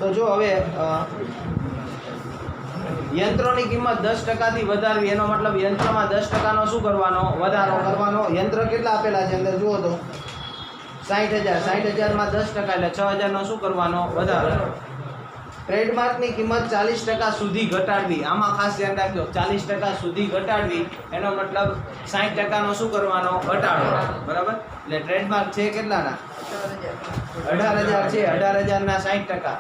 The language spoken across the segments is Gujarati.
તો જો હવે યંત્રોની કિંમત 10% થી વધારવી, એનો મતલબ યંત્રમાં 10% શું કરવાનો? વધારો કરવાનો. યંત્ર કેટલા આપેલા છે અંદર જુઓ તો 60,000. 60,000 માં 10% એટલે 6,000 નો શું કરવાનો? વધારો. ટ્રેડમાર્કની કિંમત 40% સુધી ઘટાડવી. આમાં ખાસ ધ્યાન રાખજો, 40% સુધી ઘટાડવી એનો મતલબ 60% નો શું કરવાનો? ઘટાડો. બરાબર? એટલે ટ્રેડમાર્ક છે કેટલાના? 18,000 છે. 18,000 ના 60%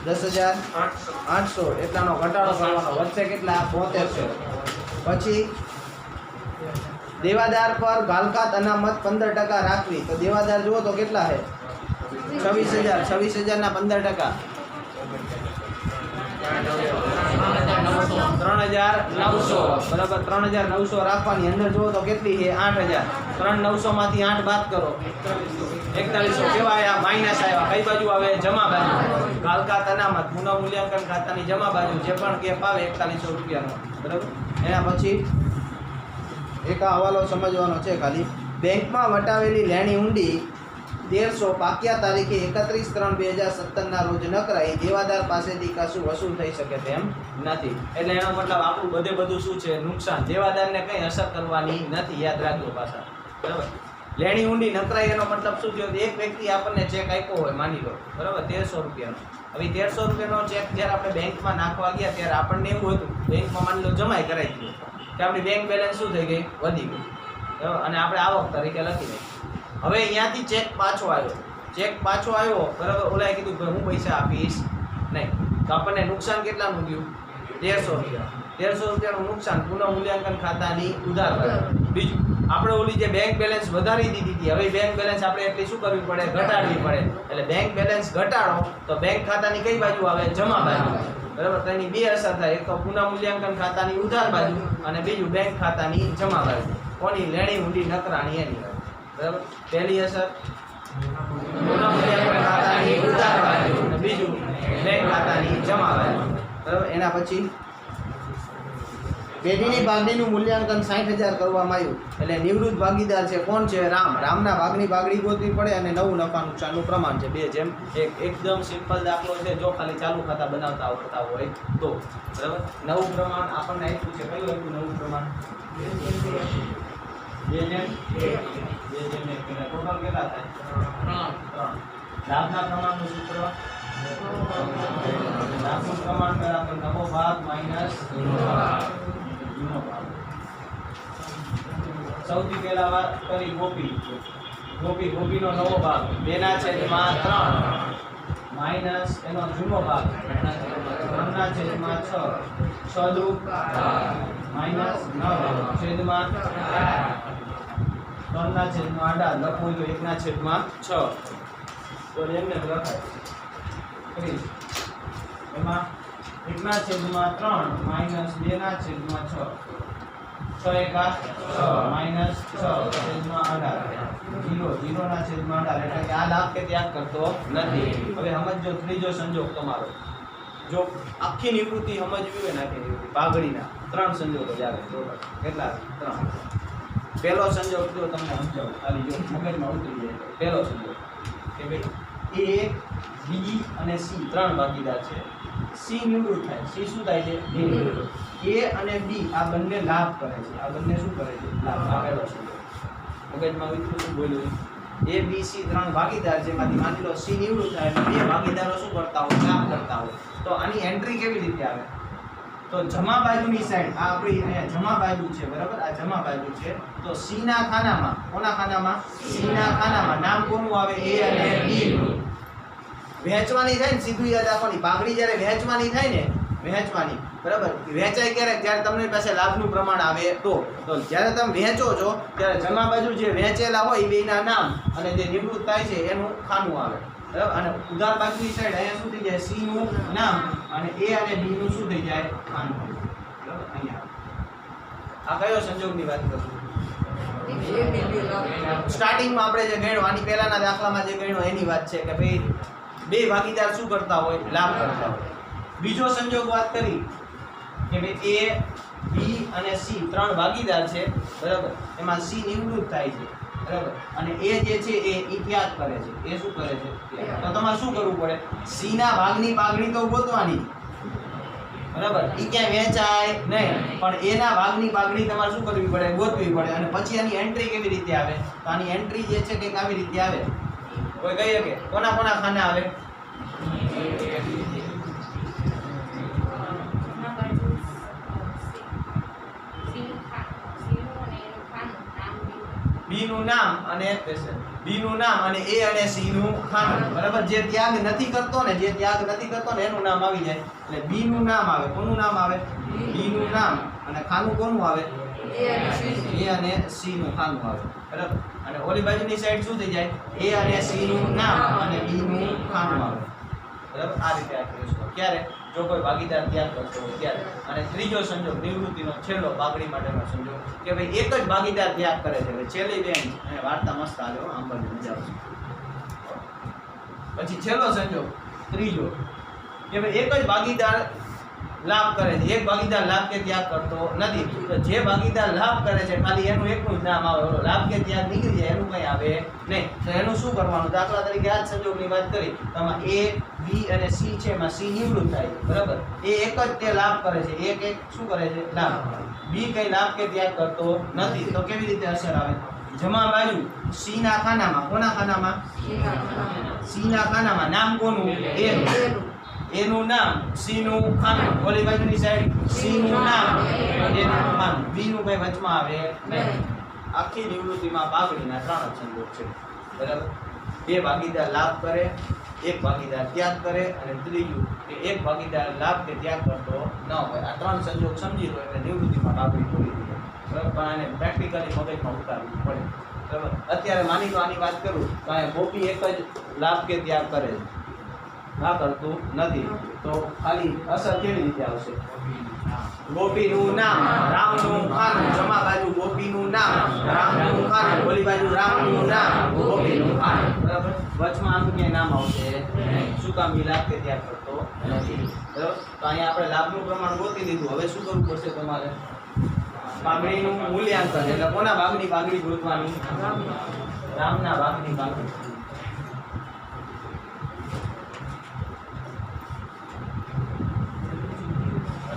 10,800 એટલાનો ઘટાડો કરવાનો. વચ્ચે કેટલા? 7200. પછી દેવાદાર પર ગાલકાત અનામત 15% રાખવી. તો દેવાદાર જુઓ તો કેટલા છે? 26,000. 26,000 ના 15% 3,900. બરાબર? 3,900 રાખવાની. અંદર જુઓ તો કેટલી છે? 8,000. 3,900 માંથી 8 બાદ કરો, 4100. કેવા આવ્યા? માઇનસ આવ્યા. કઈ બાજુ આવે? જમા બાજુ. ગાલકાત અનામત પુનઃ મૂલ્યાંકન ખાતાની જમા બાજુ જે પણ કેપ આવે 4100 રૂપિયાનો. બરાબર? એના પછી એક આ હવાલો સમજવાનો છે ખાલી. બેંકમાં વટાવેલી લેણી ઊંડી 1300 પાક્યા તારીખે 31/3/2017 ના રોજ ન કરાઈ દેવાદાર પાસેથી કશું વસૂલ થઈ શકે તેમ નથી. એટલે એનો મતલબ આપણું બધું શું છે? નુકસાન. દેવાદારને કંઈ અસર કરવાની નથી. યાદ રાખજો પાછા. બરાબર? લેણી ઊંડી નકરાઈ એનો મતલબ શું થયો? એક વ્યક્તિ આપણને ચેક આપ્યો હોય, માની લો, બરાબર, 1300 રૂપિયાનો. હવે 1300 રૂપિયાનો ચેક જ્યારે આપણે બેંકમાં નાખવા ગયા ત્યારે આપણને એવું હતું, બેંકમાં માની લો જમાઈ કરાવી દીધો, કે આપણી બેંક બેલેન્સ શું થઈ ગઈ? વધી ગઈ. બરાબર? અને આપણે આવક તરીકે લખી દઈએ. હવે અહીંયાથી ચેક પાછો આવ્યો. બરાબર? ઓલાએ કીધું કે હું પૈસા આપીશ નહીં. તો આપણને નુકસાન કેટલાનું થયું? 1300 રૂપિયા. 1300 રૂપિયાનું નુકસાન પુનઃ મૂલ્યાંકન ખાતાની ઉધાર. બીજું, આપણે ઓલી જે બેંક બેલેન્સ વધારી દીધી હતી, હવે બેંક બેલેન્સ આપણે એટલી શું કરવી પડે? ઘટાડવી પડે. એટલે બેંક બેલેન્સ ઘટાડો તો બેંક ખાતાની કઈ બાજુ આવે? જમા બાજુ. બરાબર? તો એની બે અસર થાય. એક તો પુનઃ મૂલ્યાંકન ખાતાની ઉધાર બાજુ અને બીજું બેંક ખાતાની જમા બાજુ. કોની? લેણી ઊંડી નકરાણી એની. બરાબર? પહેલી અસર પુનઃ મૂલ્યાંકન ખાતાની ઉધાર બાજુ અને બીજું બેંક ખાતાની જમા બાજુ. બરાબર? એના પછી પેઢીની ભાગણીનું મૂલ્યાંકન 60,000 કરવામાં આવ્યું. એટલે નિવૃત્ત ભાગીદાર છે કોણ છે? રામ. રામના ભાગની ભાગણી ગોતવી પડે અને નવું નફા નુકસાનનું પ્રમાણ છે 2:1. એકદમ સિમ્પલ દાખલો છે જો ખાલી ચાલુ ખાતા બનાવતા આવડતા હોય તો. બરાબર? નવું પ્રમાણ આપણને આપ્યું છે. કયું આપ્યું નવું પ્રમાણ? 2:1. ટોટલ કેટલા થાય? 3. લાભના પ્રમાણનું સૂત્ર? લાભનું પ્રમાણ બરાબર નવો ભાગ માઇનસ જૂનો ભાગ. સૌથી પહેલા વાત કરી ગોપીનો નવો ભાગ 2/3 માઇનસ એનો જૂનો ભાગ 3/6 સદરૂપ માઇનસ 9/8 3/8 લખવું તો 1/6 તો એમને લખાય 30. એમાં 1/3 માઇનસ 2/6 6 માઇનસ 6/18 0/18 એટલે કે આ લાભ કે ત્યાગ કરતો નથી. હવે સમજો ત્રીજો સંજોગ તમારો. જો આખી નિવૃત્તિ સમજવી હોય ને, આખી નિવૃત્તિ પાઘડીના 3 સંજોગો જ આવે. કેટલા? 3. પહેલો સંજોગ જો તમને સમજાવું, ખાલી જો મગજમાં ઉતરી જાય. પહેલો સંજોગ કે ભાઈ A, B અને C 3 ભાગીદાર છે. C નિવૃત્ત થાય. C શું થાય છે? નિવૃત્ત. A અને B આ બંને લાભ કરે છે. આ બંને શું કરે છે? લાભ. આપેલો છે. મગજમાં વિતરું શું બોલ્યું? A, B, C 3 ભાગીદાર છે. એમાંથી માની લો C નિવૃત્ત થાય એટલે 2 ભાગીદારો શું કરતા હોય? લાભ કરતા હોય. તો આની એન્ટ્રી કેવી રીતે આવે? તો જમા બાજુની સાઈડ આ આપણી અહીંયા જમા બાજુ છે. બરાબર? આ જમા બાજુ છે. તો C ના ખાનામાં, કોના ખાનામાં? C ના ખાનામાં નામ કોનું આવે? A અને B નું. વહેંચવાની થાય ને, સીધું યાદ રાખવાની. પાઘડી જ્યારે વહેંચવાની થાય ને, વહેંચવાની, બરાબર, વેચાય ક્યારે? જ્યારે તમને પાસે લાભનું પ્રમાણ આવે તો જ્યારે તમે વહેંચો છો ત્યારે જમા બાજુ જે વહેંચેલા હોય એ બેના નામ અને જે નિવૃત્ત થાય છે એનું ખાનું આવે. બરાબર? અને ઉધાર બાજુની સાઈડ અહીંયા શું થઈ જાય? C નું નામ અને A અને B નું શું થઈ જાય? ખાનું. બરાબર? અહીંયા આ કયો સંજોગની વાત કરું? સ્ટાર્ટિંગમાં આપણે જે ગણ્યો, આની પહેલાના દાખલામાં જે ગણ્યો એની વાત છે કે ભાઈ 2 ભાગીદાર શું કરતા હોય? લાભ કરતા હોય. બીજો સંજોગ વાત કરી કે ભાઈ A, B અને સી ત્રણ ભાગીદાર છે બરાબર, એમાં સી નિવૃત્ત થાય છે બરાબર, અને એ જે છે એ ત્યાગ કરે છે. એ શું કરે છે? તો તમારે શું કરવું પડે? સી ના ભાગની પાઘડી તો ગોતવાની બરાબર, એ ક્યાંય વેચાય નહીં, પણ એના ભાગની પાઘડી તમારે શું કરવી પડે? ગોતવી પડે. અને પછી આની એન્ટ્રી કેવી રીતે આવે? તો આની એન્ટ્રી જે છે કંઈક આવી રીતે આવે. કોઈ કહીએ કે કોના કોના ખાના આવે? બી નું નામ અને બી નું નામ અને એ અને સી નું ખાનું બરાબર. જે ત્યાગ નથી કરતો ને એનું નામ આવી જાય. એટલે બી નું નામ આવે. કોનું નામ આવે? બી નું નામ. અને ખાનું કોનું આવે? એ અને સી નું ખાનું આવે બરાબર. અને ઓલી બાજુની સાઈડ શું થઈ જાય? એ અને સી નું નામ અને બી નું ખાનું આવે બરાબર. આ રીતે આ કરીશું. ક્યારે? જો કોઈ ભાગીદાર ત્યાગ કરતો હોય ત્યારે. અને ત્રીજો સંજોગ નિવૃત્તિનો છેલ્લો પાઘડી માટેનો સંજોગ કે ભાઈ એક જ ભાગીદાર ત્યાગ કરે છે. છેલ્લી બેન અને વાર્તા મસ્ત આવ્યો, આમ બધી મજા આવશે. પછી છેલ્લો સંજોગ ત્રીજો કે ભાઈ એક જ ભાગીદાર લાભ કરે છે. એક ભાગીદાર લાભ કે ત્યાગ કરતો નથી. તો જે ભાગીદાર લાભ કરે છે ખાલી એનું એકનું જ નામ આવે. ઓલો લાભ કે ત્યાગ નીકળી જાય એનું કંઈ આવે નહીં. તો એનું શું કરવાનું? દાખલા તરીકે આ જ સંજોગની વાત કરી. તમારે એ બી અને સી છે, એમાં સી નિવૃત્ત થાય છે બરાબર. એ એક જ તે લાભ કરે છે. એક શું કરે છે? લાભ. બી કઈ લાભ કે ત્યાગ કરતો નથી. તો કેવી રીતે અસર આવે? જમા બાજુ સી ના ખાનામાં. કોના ખાનામાં? સી ના ખાનામાં. નામ કોનું? એનું નામ, સી નું ખાનું. ઓલી બાજુની સાઈડ સી નું નામ, એનું ખાનું. બી નું કઈ વચમાં આવે નહીં. આખી નિવૃત્તિમાં પાઘડીના 3 જ સંજોગ છે બરાબર. 2 ભાગીદાર લાભ કરે, 1 ભાગીદાર ત્યાગ કરે, અને ત્રીજું કે 1 ભાગીદાર લાભ કે ત્યાગ કરતો ન હોય. આ 3 સંજોગ સમજી લો એટલે નિવૃત્તિમાં પાઘડી પૂરી થઈ જાય બરાબર. પણ આને પ્રેક્ટિકલી મગજમાં ઉતારવું પડે બરાબર. અત્યારે માની લો આની વાત કરું તો અહીંયા ગોપી એક જ લાભ કે ત્યાગ કરે છે, ના કરતું નથી. તો ખાલી અસર કેવી રીતે આવશે? ગોપીનું નામ, રામનું ખાનું. જમા બાજુ ગોપીનું નામ, રામનું ખાનું. ઓલી બાજુ રામનું નામ, ગોપીનું ખાનું બરાબર. વચમાં આનું ક્યાંય નામ આવશે શું કામ? લાભ કે ત્યાગ કરતો નથી બરાબર. તો અહીંયા આપણે લાભનું પ્રમાણ ગોતી લીધું. હવે શું કરવું પડશે તમારે? પાઘડીનું મૂલ્યાંકન. એટલે કોના ભાગની પાઘડી ગોતવાની? રામના ભાગની પાઘડી.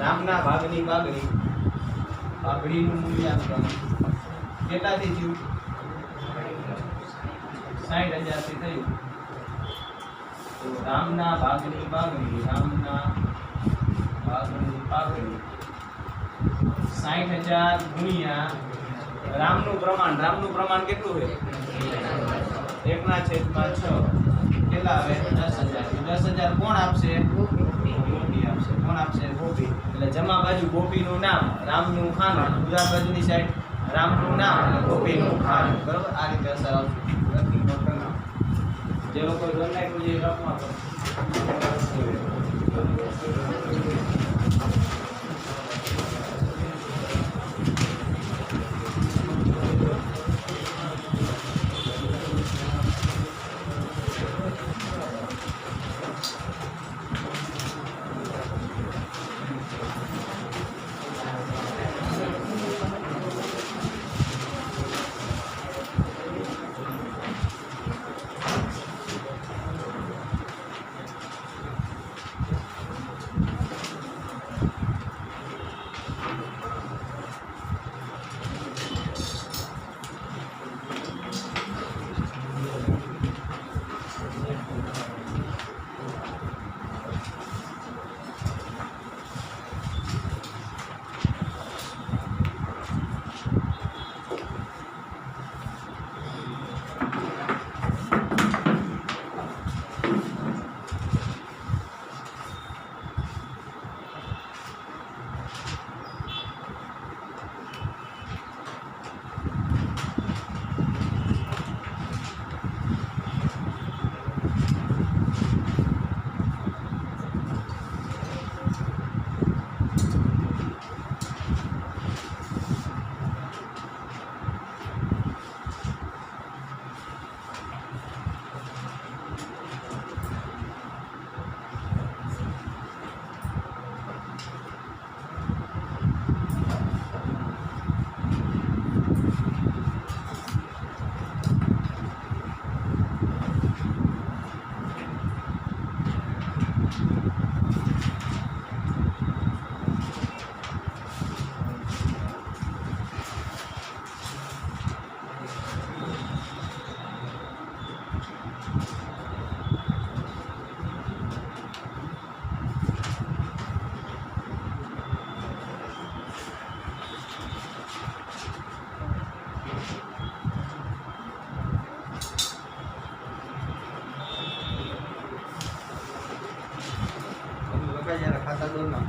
રામના ભાગની પાઘડીનું મૂલ્યાંકન કેટલાથી થયું? 60,000 થી થયું. તો રામના ભાગની પાઘડી 60,000 ગુણ્યા રામનું પ્રમાણ કેટલું હોય? 1/6. કેટલા આવે? 10,000. 10,000 કોણ આપશે? ગોપી આપશે. કોણ આપશે? ગોપી. એટલે જમા બાજુ ગોપીનું નામ, રામનું ખાનું. ઉધાર બાજુની સાઈડ રામનું નામ અને ગોપીનું ખાનું બરાબર. આ રીતે અસર આવશે. જે લોકો નાખ્યું છે એ રફમાં કરો. ना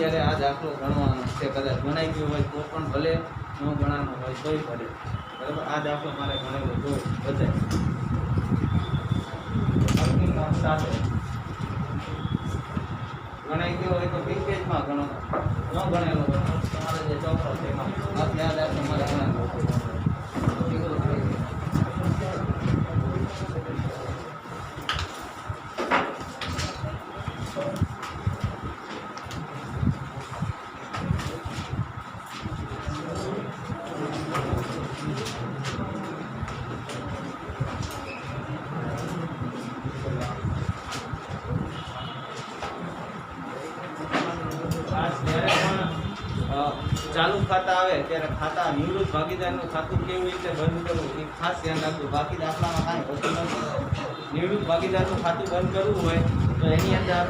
અત્યારે આ દાખલો ગણવાનો છે, કદાચ ગણાઈ ગયો હોય તો પણ ભલે, ન ગણાનો હોય તોય ભલે, બરાબર. આ દાખલો મારે ગણેલો જોઈએ બધા સાથે ગણાઈ ગયો હોય તો બિગ પેજમાં ગણો, ન ગણેલો હોય તમારે જે ચોપડો છે એમાં આ દાખલો મારે ગણાવો. ચાલુ ખાતા આવે ત્યારે ખાતા નિવૃત્ત ભાગીદારનું ખાતું કેવી રીતે બંધ કરવું એ ખાસ ધ્યાન રાખવું. બાકી દાખલામાં કાંઈ હોતું નથી. નિવૃત્ત ભાગીદારનું ખાતું બંધ કરવું હોય તો એની અંદર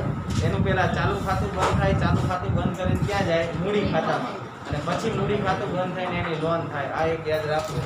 એનું પહેલાં ચાલુ ખાતું બંધ થાય. ચાલુ ખાતું બંધ કરીને ક્યાં જાય? મૂડી ખાતામાં. અને પછી મૂડી ખાતું બંધ થઈને એની લોન થાય. આ એક યાદ રાખવું.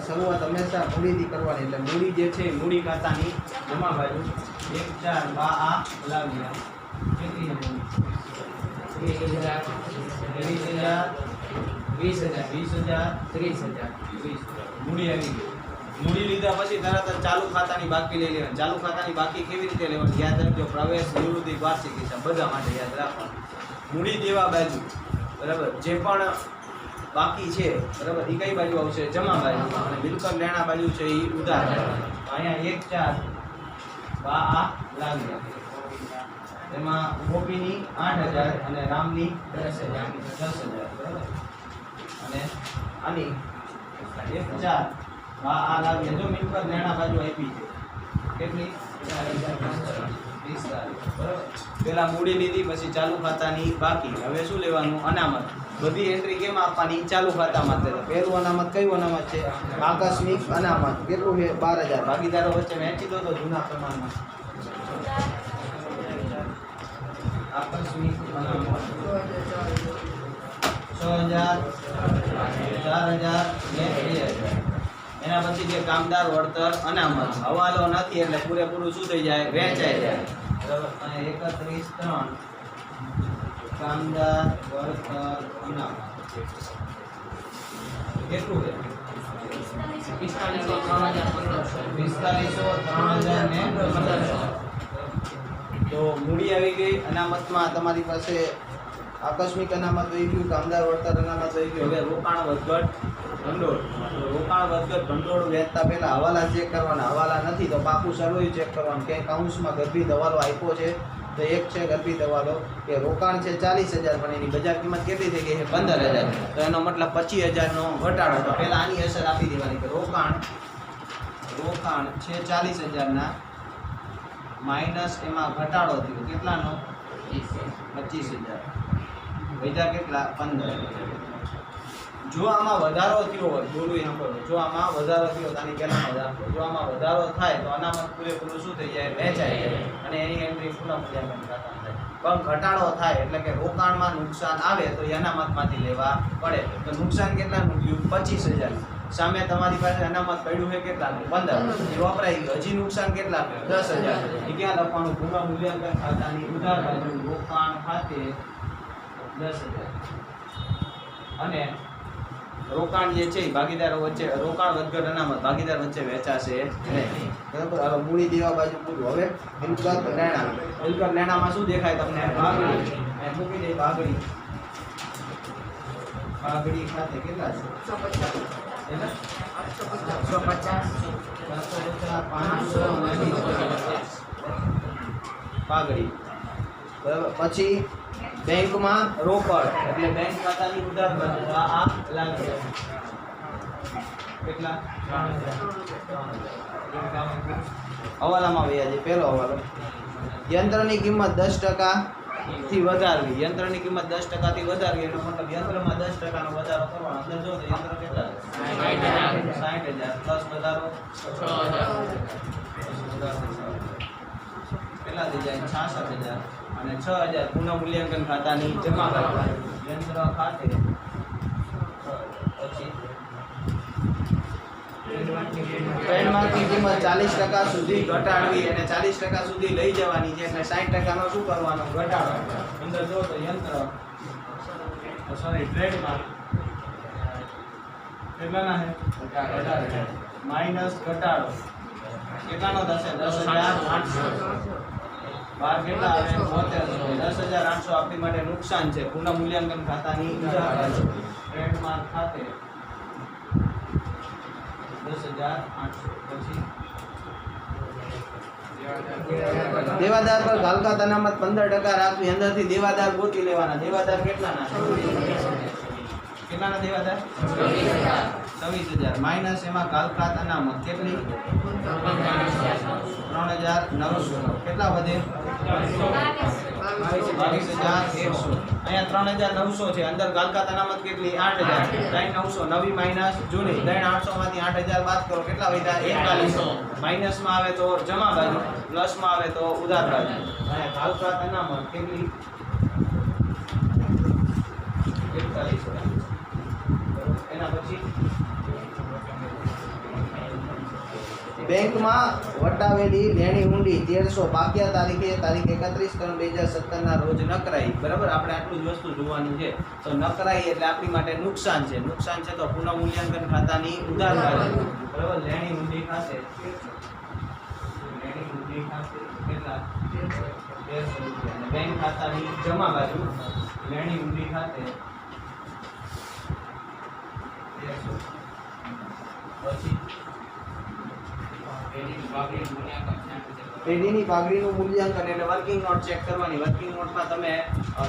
શરૂઆત હંમેશા મૂડીથી કરવાની. એટલે મૂડી જે છે એ મૂડી ખાતાની જમા બાજુ 1 4 બા આ લાવ્યા કેટલી છે મૂડી? 20,000 20,000 30,000 મૂડી આવી ગઈ. મૂડી લીધા પછી તરત જ ચાલુ ખાતાની બાકી લઈ લેવાની. ચાલુ ખાતાની બાકી કેવી રીતે લેવાની? યાદ રાખજો, પ્રવેશ, નિવૃત્તિ, વાર્ષિક હિસાબ બધા માટે યાદ રાખવાનું. મૂડી દેવા બાજુ બરાબર જે પણ બાકી છે બરાબર એ કઈ બાજુ આવશે? જમા બાજુ. અને મિલકત લેણા બાજુ છે એ ઉધાર. અહીંયા 1 4 બા આ લાવી એમાં ગોપીની 8,000 અને રામની 10,000 બરાબર. અને આની 1 4 બા આ લાવી જો મિલકત લેણા બાજુ આપી છે કેટલી? 40,45 બરાબર. પેલા મૂડી લીધી પછી ચાલુ ખાતાની બાકી. હવે શું લેવાનું? અનામત. બધી એન્ટ્રી કેમ આપવાની? ચાલુ ખાતામાં. પહેલું અનામત કયું અનામત છે? આકસ્મિક અનામત. કેટલું છે? 12,000. ભાગીદારો વચ્ચે વહેંચી દો તો જૂના પ્રમાણમાં. આકસ્મિક અનામત 6,000 4,000 ને 2,000. એના પછી જે કામદાર વળતર અનામત. હવાલો નથી એટલે પૂરેપૂરું શું થઈ જાય? વહેંચાઈ જાય. બરાબર. અને 31 3 કામદાર વળતર અનામત કેટલું છે? 45,000 તો મૂડી આવી ગઈ. અનામતમાં તમારી પાસે આકસ્મિક અનામત થઈ ગયું, કામદાર વળતર અનામત થઈ ગયું. હવે રોકાણ વધઘટ ભંડોળ. રોકાણ વધઘટ ભંડોળ વેચતા પહેલા હવાલા ચેક કરવાના. હવાલા નથી તો પાકું સર્વે ચેક કરવાનું કે કાઉન્સમાં ગર્ભિત હવાલો આપ્યો છે તો એક છે ગર્ભિત હવાલો કે રોકાણ છે 40,000 પણ એની બજાર કિંમત કેટલી થઈ ગઈ છે? 15,000. તો એનો મતલબ 25,000નો ઘટાડો. તો પહેલા આની અસર આપી દેવાની કે રોકાણ છે 40,000 માઇનસ એમાં ઘટાડો થયો કેટલાનો? 25,000. વધ્યા કેટલા? 15. જો આમાં વધારો થયો હોય બોલું એમ કરો, જો આમાં વધારો થયો તો આની પહેલાનો દાખલો, જો આમાં વધારો થાય તો અનામત પૂરેપૂરું શું થઈ જાય? વહેંચાઈ જાય અને એની એન્ટ્રી પુનઃ મૂલ્યાંકન ખાતામાં થાય. પણ ઘટાડો થાય એટલે કે રોકાણમાં નુકસાન આવે તો એ અનામતમાંથી લેવા પડે. તો નુકસાન કેટલાનું થયું? 25,000. સામે તમારી પાસે અનામત પડ્યું છે કેટલાનું? 15. એ વપરાઈ ગયું. હજી નુકસાન કેટલાનું? 10,000. એ ક્યાં લખવાનું? પુનઃ મૂલ્યાંકન ખાતાની ઉધાર બાજુ રોકાણ ખાતે 10,000. અને રોકાણ જે છે એ ભાગીદારો વચ્ચે રોકાણ વધઘટ અનામત ભાગીદાર વચ્ચે વહેંચાશે નહીં. બરાબર. હવે મૂડી દેવા બાજુ પૂરું. હવે મિલકત લેણા. મિલકત લેણામાં શું દેખાય તમને? ભાગડી. મૂકી દે ભાગડી. ભાગડી ખાતે કેટલા છે? 850 ભાગડી. બરાબર. પછી બેંકમાં રોકડ એટલે બેંક ખાતાની ઉધાર બાજુ આ લાગે કેટલા? 3,000. હવાલામાં વ્યાજ. પહેલો હવાલો યંત્રની કિંમત 10% થી વધારવી. યંત્રની કિંમત 10% થી વધારવી એનો મતલબ યંત્રમાં 10% નો વધારો કરવાનો. અંદર જો તો યંત્ર કેટલા? 60,000 પ્લસ વધારો 6,000 કેટલા થઈ જાય? 66,000 અને 6,000 પુનઃ મૂલ્યાંકન ખાતાની જમા કરવાની. યંત્ર ખાતે પછી ટ્રેડમાર્કની કિંમત 40% સુધી ઘટાડવી અને 40% સુધી લઈ જવાની છે એટલે 60% નો શું કરવાનો? ઘટાડો. અંદર જો તો યંત્ર ટ્રેડમાર્ક કેટલાના છે? માઇનસ ઘટાડો કેટલાનો થશે? 10,800. બાર કેટલા આવે? 72. 10,800 આપણી માટે નુકસાન છે. પુનઃ મૂલ્યાંકન ખાતાની ઉધાર બાજુ ટ્રેડમાર્ક ખાતે 10,800. પછી દેવાદાર પર ઘાલકાત અનામત 15% રાખવી. અંદરથી દેવાદાર ગોતી લેવાના. દેવાદાર કેટલાના? કેટલાના દેવાદાર? 26,000 માઇનસ એમાં ઘાલકાત અનામત કેટલી? 3,900. કેટલા વધે? 22,100. અહીંયા 3,900 છે. અંદર ઘાલકાત અનામત કેટલી? 8,000. 3,900 નવી માઇનસ જૂની. 3,800 માંથી 8,000 બાદ કરો. કેટલા વધ્યા? 4100. માઇનસમાં આવે તો જમા બાજુ, પ્લસમાં આવે તો ઉધાર બાજુ. અને ઘાલકાત અનામત કેટલી? 4100. એના પછી બેંકમાં વટાવેલી લેણી ઊંડી 1300 બાકીયા તારીખે તારીખ 31/3/2017 ના રોજ નકરાઈ. બરાબર, આપણે આટલું જ વસ્તુ જોવાનું છે. તો નકરાઈ એટલે આપણી માટે નુકસાન છે. નુકસાન છે તો પુનઃ મૂલ્યાંકન ખાતાની ઉધાર બાજુ. બરાબર, લેણી ઊંડી ખાતે કેટલા 1300 રૂપિયા અને બેંક ખાતાની જમા બાજુ લેણી ઊંડી ખાતે 1300. પછી પેઢીની પાઘડીનું મૂલ્યાંકન એટલે વર્કિંગ નોટ ચેક કરવાની. વર્કિંગ નોટમાં તમે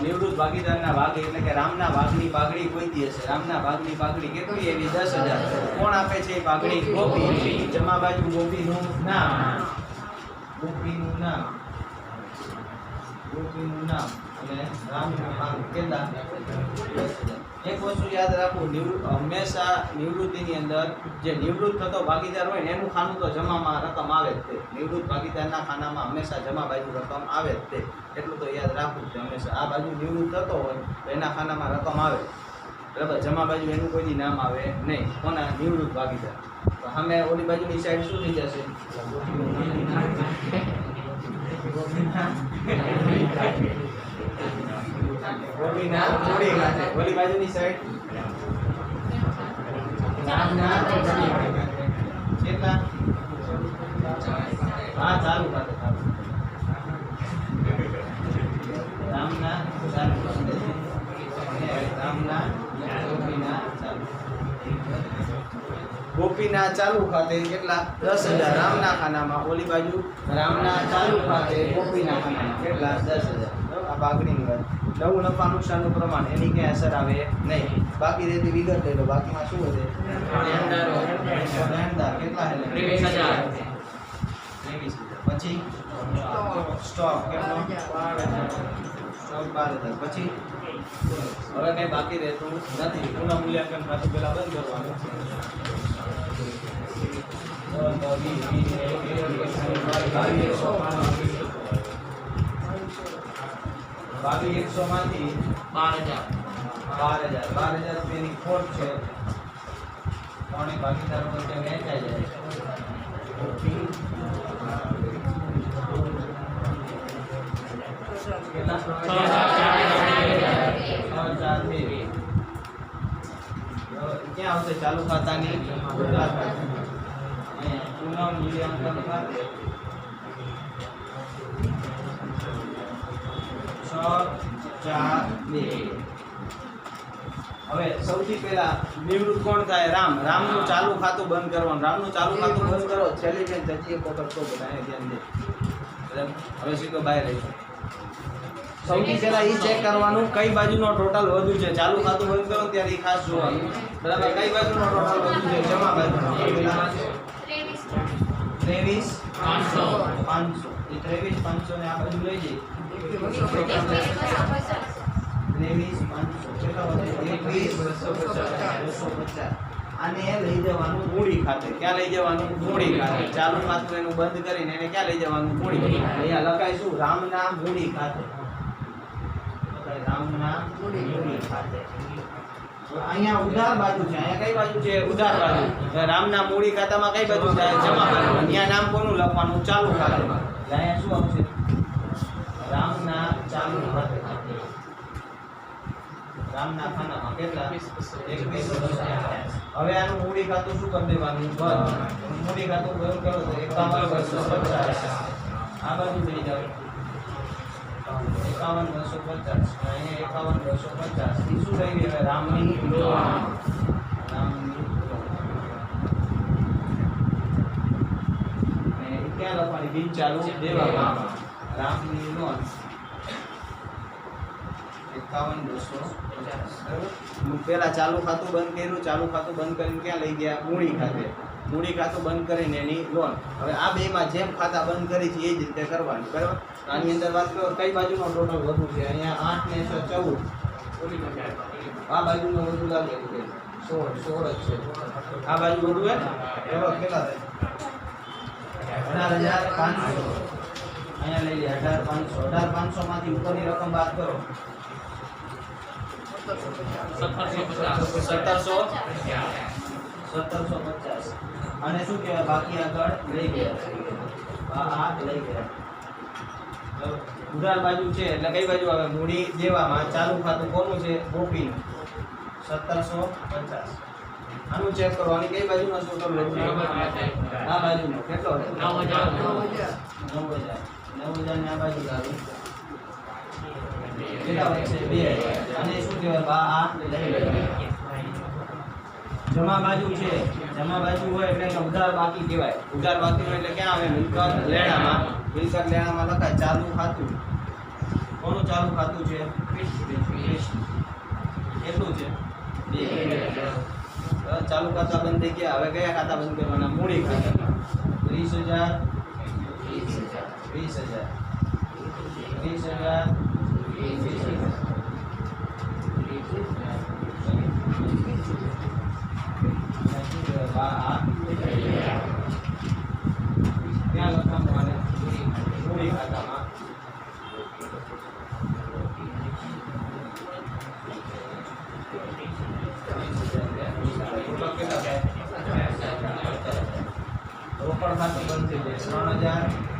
નિવૃત્ત ભાગીદારના ભાગ એટલે કે રામના ભાગની પાઘડી કોઈ દી હશે. રામના ભાગની પાઘડી કેટલી એવી 10,000. કોણ આપે છે એ પાઘડી? ગોપી. જમા બાજુ ગોપીનું નામ, ગોપીનું નામ અને રામનું ભાગ કેટલા? 10,000. એક વસ્તુ યાદ રાખવું, હંમેશા નિવૃત્તિની અંદર જે નિવૃત્ત થતો ભાગીદાર હોય ને એનું ખાનું તો જમામાં રકમ આવે જ તે. નિવૃત્ત ભાગીદારના ખાનામાં હંમેશા જમા બાજુ રકમ આવે જ તે. એટલું તો યાદ રાખવું છે હંમેશા. આ બાજુ નિવૃત્ત થતો હોય તો એના ખાનામાં રકમ આવે, બરાબર. જમા બાજુ એનું કોઈની નામ આવે નહીં. કોના? નિવૃત્ત ભાગીદાર. તો સામે ઓલી બાજુની સાઈડ શું થઈ જશે? ગોપીના મૂડી ખાતે. ઓલી બાજુની સાઈડ રામના કેટલા? હા, ચાલુ ખાતે. રામના ચાલુ ખાતે. રામના ગોપીના ચાલુ ખાતે કેટલા? 10,000 રામના ખાનામાં. ઓલી બાજુ રામના ચાલુ ખાતે ગોપીના ખાનામાં કેટલા? 10,000. આ પાઘડીની વાત. નવું નફા નુકસાનનું પ્રમાણ એની ક્યાંય અસર આવે નહીં. બાકી રહેતી વિગત લઈ લો. બાકીમાં શું વધે? લેણદાર કેટલા? 23,000. પછી સ્ટોક કેટલો? 12,000. પછી હવે કંઈ બાકી રહેતું નથી. પુનઃ મૂલ્યાંકન ખાતું પહેલા બંધ કરવાનું. 22,100 માંથી 12,000 રૂપિયાની ખોટ છે. ત્રણેય ભાગીદારો વચ્ચે વહેંચાઈ જાય. ક્યાં આવશે? ચાલુ ખાતાની પુનઃ મૂલ્યાંકન ખાતે 642. હવે સૌથી પહેલા નિવૃત્ત કોણ થાય? રામ. રામનું ચાલુ ખાતું બંધ કરવાનું. રામનું ચાલુ ખાતું બંધ કરો. છેલ્લી બેન જતી એક વખત તો બધાને ધ્યાન દે. બરાબર, હવે સીધો બહાર રહીશું. સૌથી પહેલા એ ચેક કરવાનું કઈ બાજુનો ટોટલ વધુ છે. ચાલુ ખાતું બંધ કરો ત્યારે એ ખાસ જોવાનું. બરાબર, કઈ બાજુનો ટોટલ વધુ છે? જમા બાજુનો. 23,500. એ 23,500 ને આ બાજુ લઈ જઈએ. 23,500 આને લઈ જવાનું મૂડી ખાતે. ક્યાં લઈ જવાનું? મૂડી ખાતે. ચાલુ ખાતું એનું બંધ કરીને એને ક્યાં લઈ જવાનું? મૂડી. અહીંયા લખાય શું? રામના મૂડી ખાતે. રામના મૂડી ખાતે. અહીંયા ઉધાર બાજુ છે. અહીંયા કઈ બાજુ છે? ઉધાર બાજુ. રામના મૂડી ખાતામાં કઈ બાજુ છે? જમા બાજુ. અહીંયા નામ કોનું લખવાનું? ચાલુ ખાતે. અહીંયા શું આવશે? રામના ચાલુ ખાતે. રામના ખાનામાં કેટલા? 21,250. હવે આનું મૂડી ખાતું શું કરી દેવાનું? બંધ. મૂડી ખાતું બંધ કરો તો 51,250. આ બાજુ થઈ જાવ 51,250. અહીંયા 51,250. એ શું થઈ ગયું? રામની લોન. રામની લોન. અને ક્યાં લખવાની? બિન ચાલુ દેવામાં. રામની લોન 51,250. પેલા ચાલુ ખાતું બંધ કર્યું. ચાલુ ખાતું બંધ કરીને ક્યાં લઈ ગયા? મૂડી ખાતે. મૂડી ખાતું બંધ કરીને એની લોન. હવે આ બેમાં જેમ ખાતા બંધ કરી છે એ જ રીતે કરવાની. બરાબર, આની અંદર વાત કરો કઈ બાજુનો ટોટલ વધુ છે? અહીંયા 8 ને 14. આ બાજુનો વધુ લાગે છે 16 જ છે. આ બાજુ વધુ હે ને? બરાબર, કેટલા થાય? 18,500. અહીંયા લઈ લે 18,500. 18,500 માંથી ઉપરની રકમ બાદ કરો. 1750. અને શું કહેવાય બાકી આગળ લઈ ગયા આ લઈ ગયા તો ઉધાર બાજુ છે એટલે કઈ બાજુ આવે મૂડી દેવામાં ચાલુ ખાતું કોનું છે ગોપીનું 1750 આનું ચેક કરો અને કઈ બાજુનો ટોટલ લેવું આ બાજુનો કેટલો છે 9000 9000 ની આ બાજુ લાવી કેટલા વચ્ચે 2000 અને શું કહેવાય આ લઈ ગયા જમા બાજુ છે જમા બાજુ હોય એટલે એને ઉધાર બાકી કહેવાય ઉધાર બાકી હોય એટલે ક્યાં આવે મિલકત લેણામાં લખાય ચાલુ ખાતું કોનું ચાલુ ખાતું છે 20 કેટલું છે 2000 ચાલુ ખાતા બંધ થઈ ગયા હવે કયા ખાતા બંધ કરવાના મૂડી ખાતા 30000 20000 ત્યાં લખવાનું આને મૂડી ખાતામાં રોકડ ખાતું બંધ થઈ જાય 3000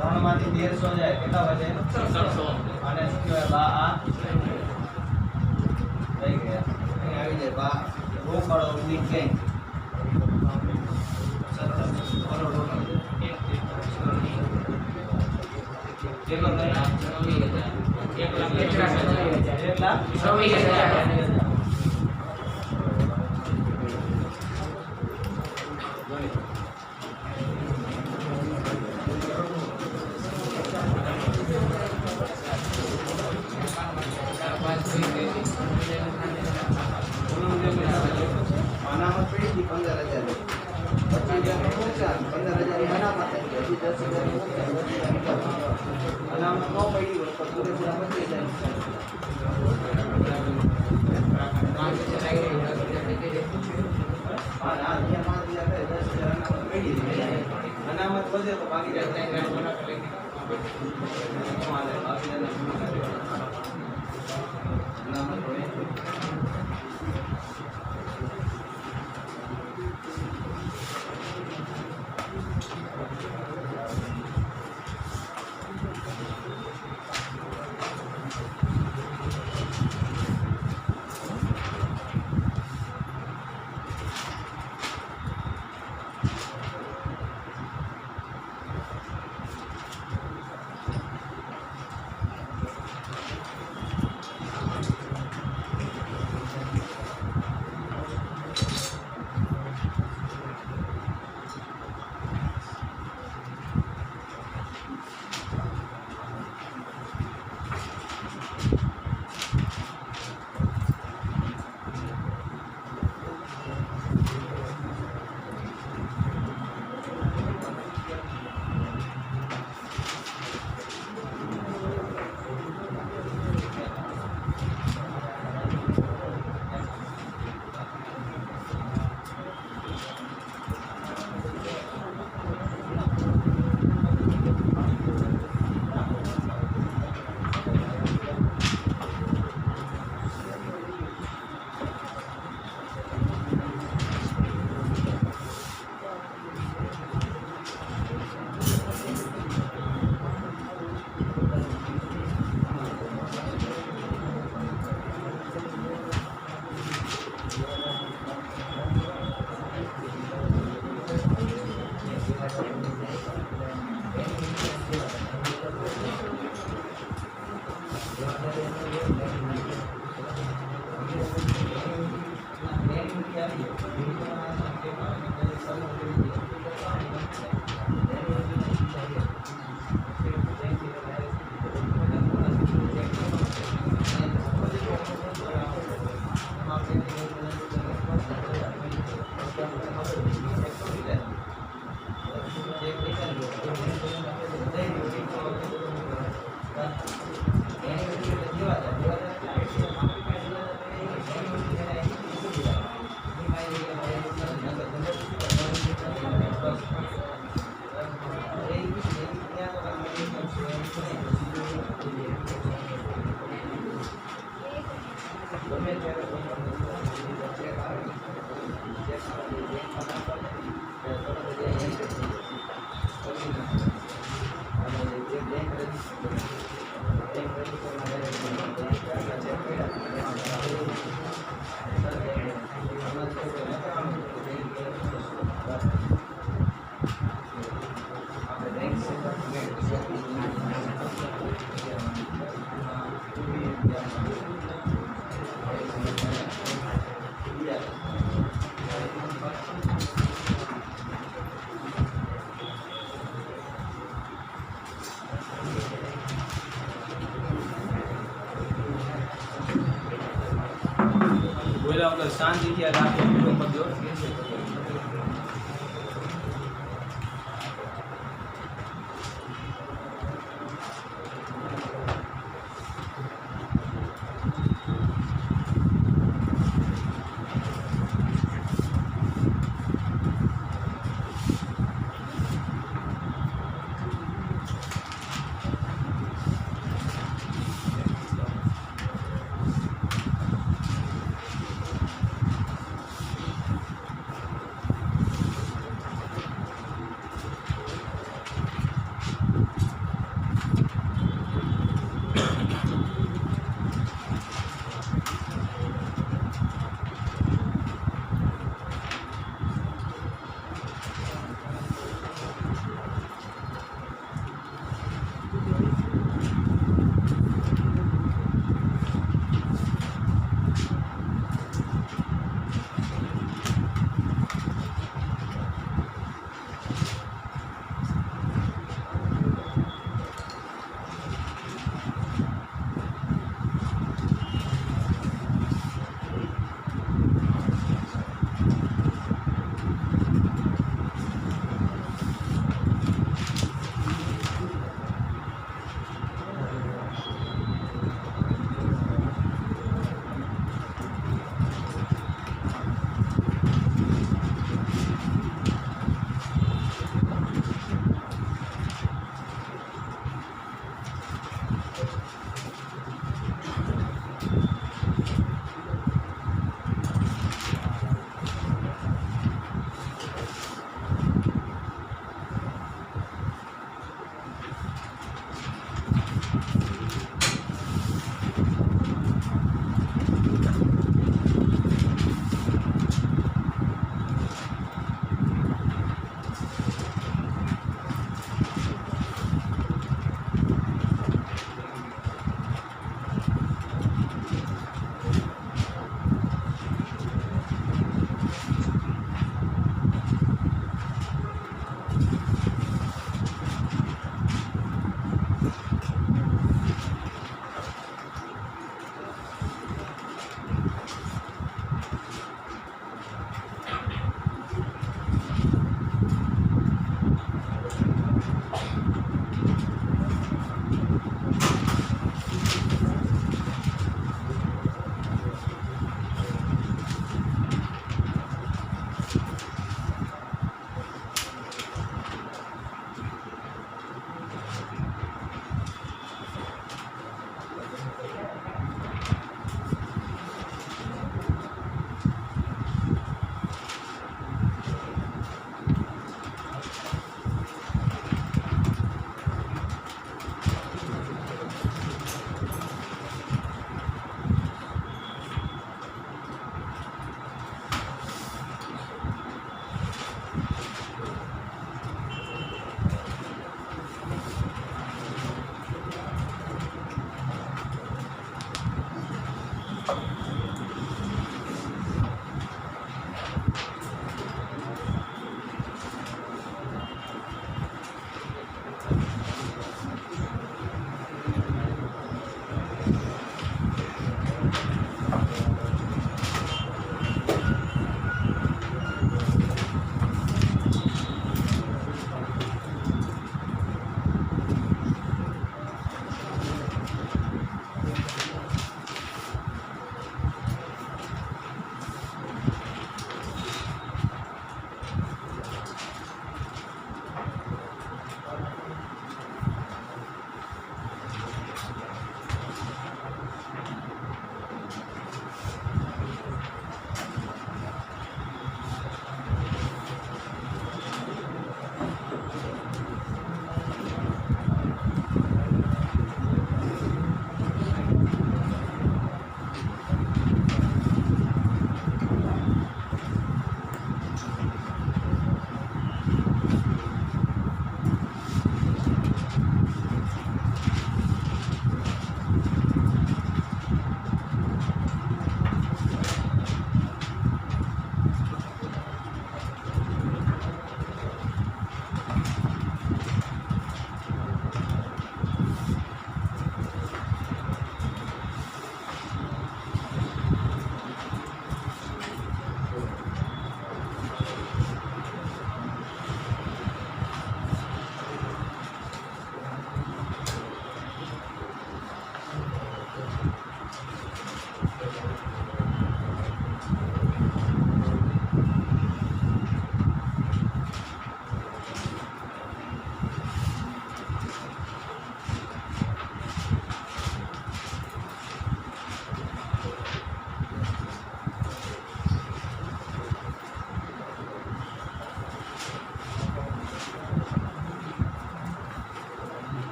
3 માંથી 1300 જાય કેટલા વધે 1700 અને શું કહેવાય આ થઈ ગયા અહીં આવી જાય રોકડ ઓબ્લિક બેંક 1700 કરોડ રોકડ કેટલો થાય 1,26,000 અનામત પડી હતી 15,000 15,000 અનામત હતી 10,000 અનામત ન પડી હોય તો પૂરેપૂરા 25,000 અનામત વધે તો બાકી અનામત હોય બોલ્યા વગર શાંતિથી રાખો.